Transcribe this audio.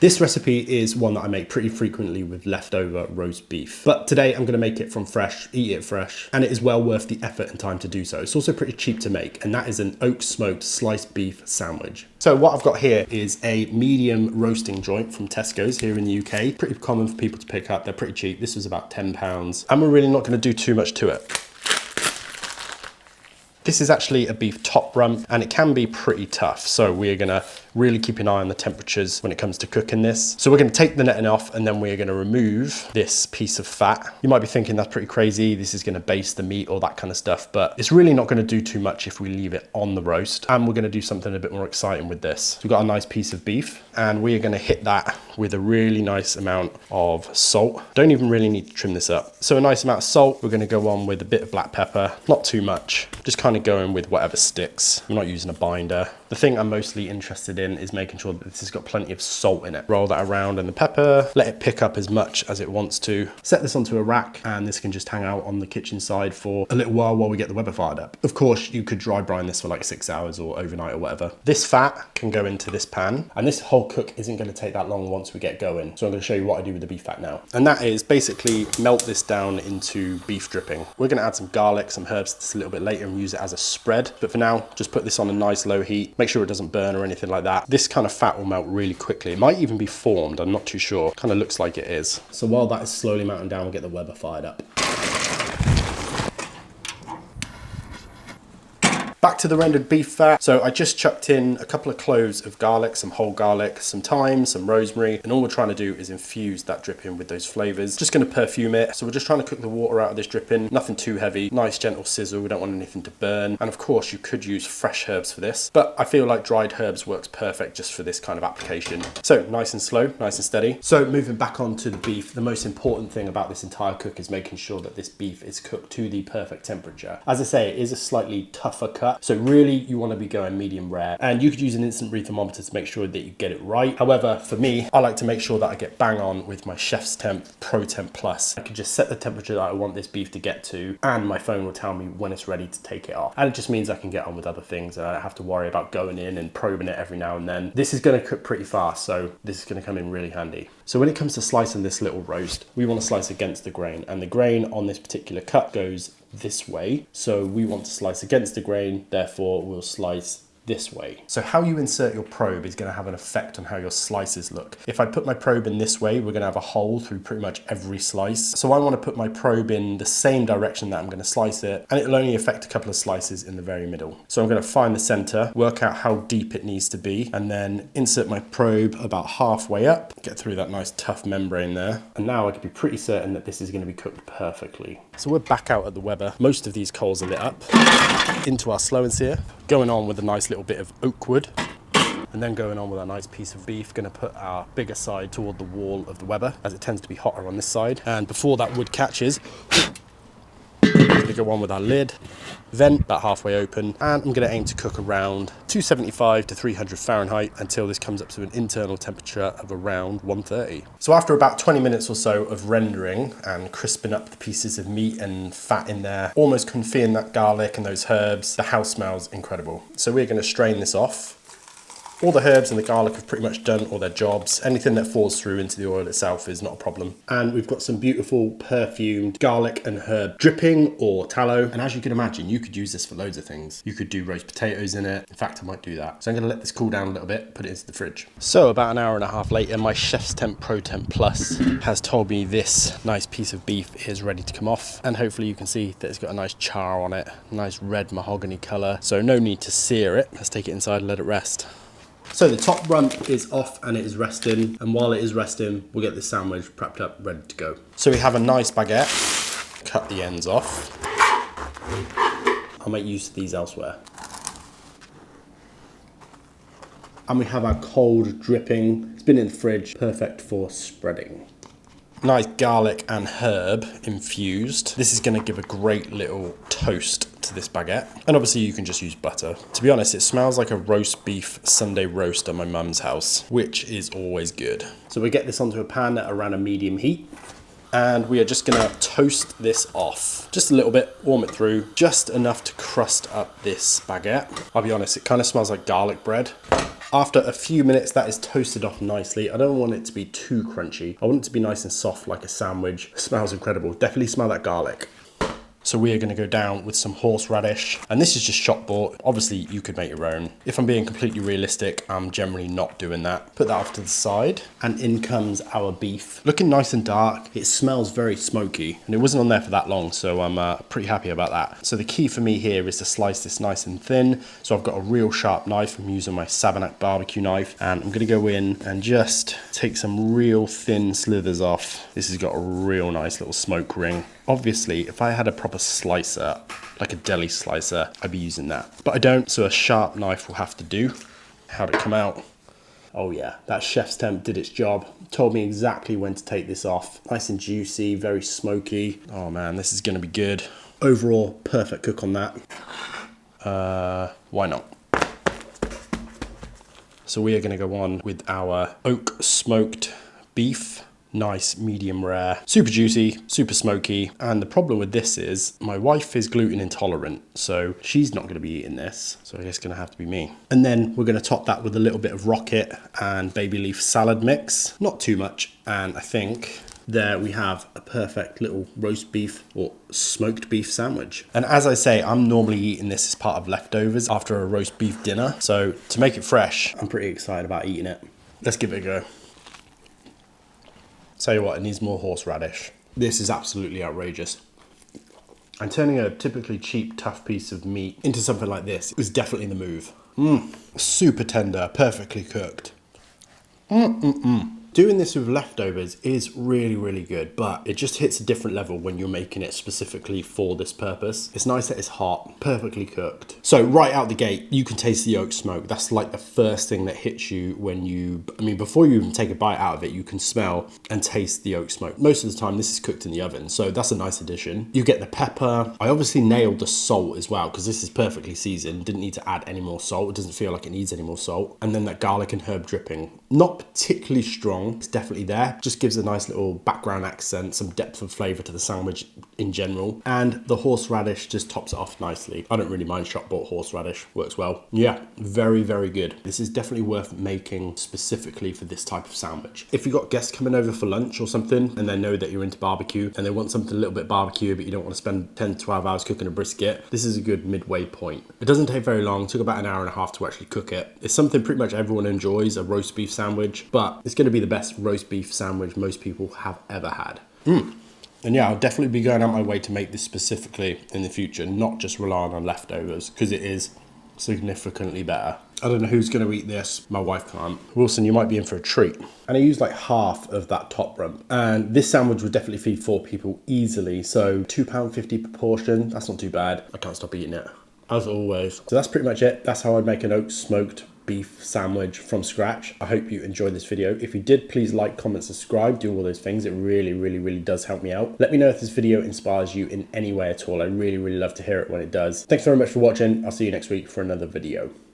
This recipe is one that I make pretty frequently with leftover roast beef. But today I'm gonna make it from fresh, eat it fresh, and it is well worth the effort and time to do so. It's also pretty cheap to make, and that is an oak smoked sliced beef sandwich. So what I've got here is a medium roasting joint from Tesco's here in the UK. Pretty common for people to pick up. They're pretty cheap. This was about £10. And we're really not gonna do too much to it. This is actually a beef top rump, and it can be pretty tough. So we're gonna really keep an eye on the temperatures when it comes to cooking this. So we're gonna take the netting off, and then we're gonna remove this piece of fat. You might be thinking that's pretty crazy. This is gonna baste the meat, all that kind of stuff, but it's really not gonna do too much if we leave it on the roast. And we're gonna do something a bit more exciting with this. So we've got a nice piece of beef, and we're gonna hit that with a really nice amount of salt. Don't even really need to trim this up. So a nice amount of salt. We're gonna go on with a bit of black pepper, not too much, just kind of going with whatever sticks. I'm not using a binder. The thing I'm mostly interested in is making sure that this has got plenty of salt in it. Roll that around in the pepper, let it pick up as much as it wants to. Set this onto a rack, and this can just hang out on the kitchen side for a little while we get the Weber fired up. Of course, you could dry brine this for like 6 hours or overnight or whatever. This fat can go into this pan, and this whole cook isn't going to take that long once we get going. So I'm going to show you what I do with the beef fat now. And that is basically melt this down into beef dripping. We're going to add some garlic, some herbs to this a little bit later and use it as a spread. But for now, just put this on a nice low heat. Make sure it doesn't burn or anything like that. This kind of fat will melt really quickly. It might even be formed, I'm not too sure. Kind of looks like it is. So while that is slowly melting down, we'll get the Weber fired up. Back to the rendered beef fat. So I just chucked in a couple of cloves of garlic, some whole garlic, some thyme, some rosemary, and all we're trying to do is infuse that dripping with those flavors. Just going to perfume it. So we're just trying to cook the water out of this dripping. Nothing too heavy, nice gentle sizzle. We don't want anything to burn. And of course you could use fresh herbs for this, but I feel like dried herbs works perfect just for this kind of application. So nice and slow, nice and steady. So moving back onto the beef, the most important thing about this entire cook is making sure that this beef is cooked to the perfect temperature. As I say, it is a slightly tougher cut. So really you want to be going medium rare, and you could use an instant rethermometer to make sure that you get it right. However, for me, I like to make sure that I get bang on with my Chef's Temp Pro Temp Plus. I can just set the temperature that I want this beef to get to, and my phone will tell me when it's ready to take it off. And it just means I can get on with other things, and I don't have to worry about going in and probing it every now and then. This is going to cook pretty fast, so this is going to come in really handy. So when it comes to slicing this little roast, we want to slice against the grain, and the grain on this particular cut goes this way. So we want to slice against the grain, therefore we'll slice this way. So how you insert your probe is going to have an effect on how your slices look. If I put my probe in this way, we're going to have a hole through pretty much every slice. So I want to put my probe in the same direction that I'm going to slice it, and it'll only affect a couple of slices in the very middle. So I'm going to find the center, work out how deep it needs to be, and then insert my probe about halfway up, get through that nice tough membrane there. And now I can be pretty certain that this is going to be cooked perfectly. So we're back out at the Weber. Most of these coals are lit up. Into our slow and sear, going on with a nice little bit of oak wood, and then going on with a nice piece of beef. Going to put our bigger side toward the wall of the Weber, as it tends to be hotter on this side. And before that wood catches, we're going to go on with our lid, vent about halfway open, and I'm going to aim to cook around 275 to 300 Fahrenheit until this comes up to an internal temperature of around 130. So after about 20 minutes or so of rendering and crisping up the pieces of meat and fat in there, almost confying that garlic and those herbs, the house smells incredible. So we're going to strain this off. All the herbs and the garlic have pretty much done all their jobs. Anything that falls through into the oil itself is not a problem. And we've got some beautiful perfumed garlic and herb dripping or tallow. And as you can imagine, you could use this for loads of things. You could do roast potatoes in it. In fact, I might do that. So I'm gonna let this cool down a little bit, put it into the fridge. So about an hour and a half later, my Chef's Temp Pro Temp Plus has told me this nice piece of beef is ready to come off. And hopefully you can see that it's got a nice char on it, nice red mahogany color. So no need to sear it. Let's take it inside and let it rest. So the top rump is off and it is resting, and while it is resting, we'll get this sandwich prepped up, ready to go. So we have a nice baguette, cut the ends off. I'll make use of these elsewhere. And we have our cold dripping. It's been in the fridge, perfect for spreading. Nice garlic and herb infused. This is going to give a great little toast to this baguette. And obviously you can just use butter. To be honest, it smells like a roast beef Sunday roast at my mum's house, which is always good. So we get this onto a pan at around a medium heat. And we are just gonna toast this off. Just a little bit, warm it through, just enough to crust up this baguette. I'll be honest, it kind of smells like garlic bread. After a few minutes, that is toasted off nicely. I don't want it to be too crunchy. I want it to be nice and soft like a sandwich. It smells incredible. Definitely smell that garlic. So we are going to go down with some horseradish, and this is just shop bought. Obviously you could make your own. If I'm being completely realistic, I'm generally not doing that. Put that off to the side, and in comes our beef. Looking nice and dark. It smells very smoky, and it wasn't on there for that long, so I'm pretty happy about that. So the key for me here is to slice this nice and thin. So I've got a real sharp knife. I'm using my Sabanac barbecue knife, and I'm going to go in and just take some real thin slithers off. This has got a real nice little smoke ring. Obviously, if I had a proper slicer, like a deli slicer, I'd be using that. But I don't, so a sharp knife will have to do. How'd it come out? Oh yeah, that chef's temp did its job. Told me exactly when to take this off. Nice and juicy, very smoky. Oh man, this is gonna be good. Overall, perfect cook on that. Why not? So we are gonna go on with our oak smoked beef. Nice, medium rare, super juicy, super smoky. And the problem with this is my wife is gluten intolerant, so she's not gonna be eating this. So I guess it's gonna have to be me. And then we're gonna top that with a little bit of rocket and baby leaf salad mix. Not too much. And I think there we have a perfect little roast beef or smoked beef sandwich. And as I say, I'm normally eating this as part of leftovers after a roast beef dinner. So to make it fresh, I'm pretty excited about eating it. Let's give it a go. Tell you what, it needs more horseradish. This is absolutely outrageous. And turning a typically cheap, tough piece of meat into something like this was definitely the move. Super tender, perfectly cooked. Doing this with leftovers is really, really good, but it just hits a different level when you're making it specifically for this purpose. It's nice that it's hot, perfectly cooked. So right out the gate, you can taste the oak smoke. That's like the first thing that hits you when you, before you even take a bite out of it, you can smell and taste the oak smoke. Most of the time, this is cooked in the oven, so that's a nice addition. You get the pepper. I obviously nailed the salt as well, because this is perfectly seasoned. Didn't need to add any more salt. It doesn't feel like it needs any more salt. And then that garlic and herb dripping. Not particularly strong. It's definitely there. Just gives a nice little background accent, some depth of flavor to the sandwich in general. And the horseradish just tops it off nicely. I don't really mind shop bought horseradish. Works well. Yeah, very, very good. This is definitely worth making specifically for this type of sandwich. If you've got guests coming over for lunch or something and they know that you're into barbecue and they want something a little bit barbecue but you don't want to spend 10 to 12 hours cooking a brisket, this is a good midway point. It doesn't take very long. It took about an hour and a half to actually cook it. It's something pretty much everyone enjoys, a roast beef sandwich, but it's going to be the best roast beef sandwich most people have ever had. And yeah, I'll definitely be going out my way to make this specifically in the future, not just relying on leftovers, because it is significantly better. I don't know who's going to eat this. My wife can't. Wilson, you might be in for a treat. And I used like half of that top rump. And this sandwich would definitely feed 4 people easily. So £2.50 per portion. That's not too bad. I can't stop eating it, as always. So that's pretty much it. That's how I'd make an oak smoked beef sandwich from scratch. I hope you enjoyed this video. If you did, please like, comment, subscribe, do all those things. It really, really, really does help me out. Let me know if this video inspires you in any way at all. I really, really love to hear it when it does. Thanks very much for watching. I'll see you next week for another video.